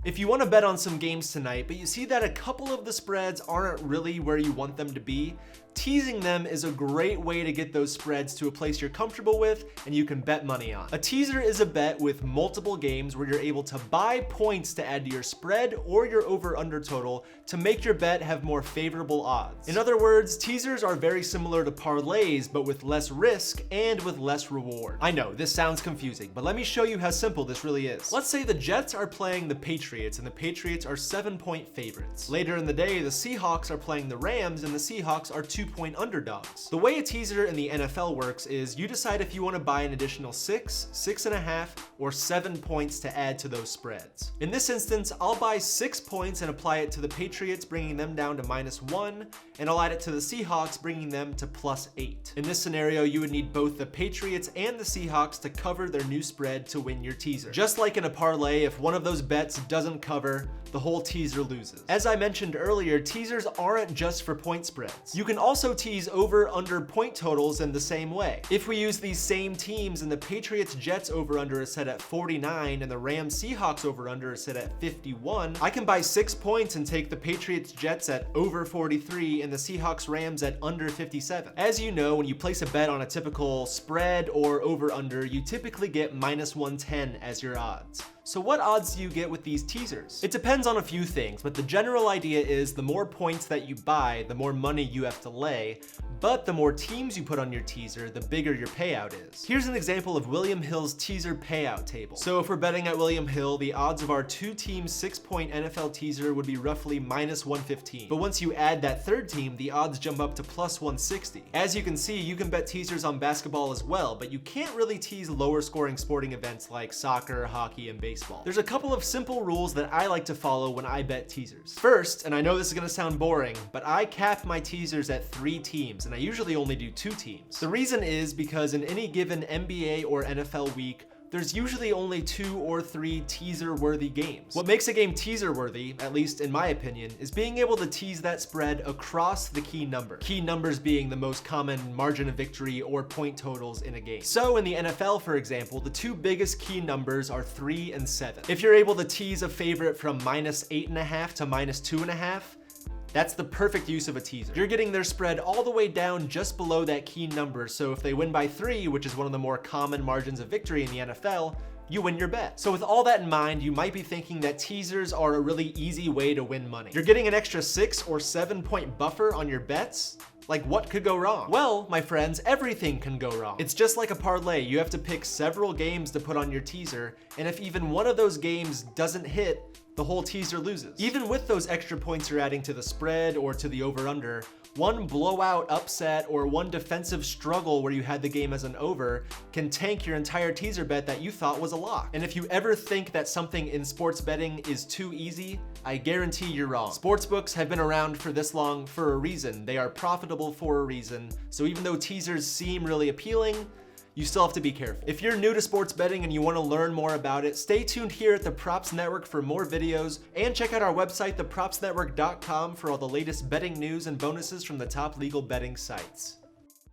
If you want to bet on some games tonight, but you see that a couple of the spreads aren't really where you want them to be, teasing them is a great way to get those spreads to a place you're comfortable with and you can bet money on. A teaser is a bet with multiple games where you're able to buy points to add to your spread or your over-under total to make your bet have more favorable odds. In other words, teasers are very similar to parlays, but with less risk and with less reward. I know, this sounds confusing, but let me show you how simple this really is. Let's say the Jets are playing the Patriots and the Patriots are 7-point favorites. Later in the day, the Seahawks are playing the Rams and the Seahawks are 2-point underdogs. The way a teaser in the NFL works is you decide if you want to buy an additional 6, 6.5, or 7 points to add to those spreads. In this instance, I'll buy 6 points and apply it to the Patriots, bringing them down to -1, and I'll add it to the Seahawks, bringing them to +8. In this scenario, you would need both the Patriots and the Seahawks to cover their new spread to win your teaser. Just like in a parlay, if one of those bets doesn't cover, the whole teaser loses. As I mentioned earlier, teasers aren't just for point spreads. You can also tease over/under point totals in the same way. If we use these same teams and the Patriots-Jets over/under is set at 49 and the Rams-Seahawks over/under is set at 51, I can buy 6 points and take the Patriots-Jets at over 43 and the Seahawks-Rams at under 57. As you know, when you place a bet on a typical spread or over/under, you typically get -110 as your odds. So what odds do you get with these teasers? It depends on a few things, but the general idea is the more points that you buy, the more money you have to lay, but the more teams you put on your teaser, the bigger your payout is. Here's an example of William Hill's teaser payout table. So if we're betting at William Hill, the odds of our 2-team 6-point NFL teaser would be roughly -115. But once you add that third team, the odds jump up to +160. As you can see, you can bet teasers on basketball as well, but you can't really tease lower scoring sporting events like soccer, hockey, and baseball. There's a couple of simple rules that I like to follow when I bet teasers. First, and I know this is gonna sound boring, but I cap my teasers at 3 teams, and I usually only do 2 teams. The reason is because in any given NBA or NFL week, there's usually only 2 or 3 teaser-worthy games. What makes a game teaser-worthy, at least in my opinion, is being able to tease that spread across the key number. Key numbers being the most common margin of victory or point totals in a game. So in the NFL, for example, the 2 biggest key numbers are 3 and 7. If you're able to tease a favorite from -8.5 to -2.5, that's the perfect use of a teaser. You're getting their spread all the way down just below that key number, so if they win by 3, which is one of the more common margins of victory in the NFL, you win your bet. So with all that in mind, you might be thinking that teasers are a really easy way to win money. You're getting an extra 6 or 7 point buffer on your bets? Like, what could go wrong? Well, my friends, everything can go wrong. It's just like a parlay. You have to pick several games to put on your teaser, and if even one of those games doesn't hit, the whole teaser loses. Even with those extra points you're adding to the spread or to the over/under, one blowout upset or one defensive struggle where you had the game as an over can tank your entire teaser bet that you thought was a lock. And if you ever think that something in sports betting is too easy, I guarantee you're wrong. Sportsbooks have been around for this long for a reason. They are profitable for a reason. So even though teasers seem really appealing, you still have to be careful. If you're new to sports betting and you want to learn more about it, stay tuned here at the Props Network for more videos, and check out our website, thepropsnetwork.com, for all the latest betting news and bonuses from the top legal betting sites.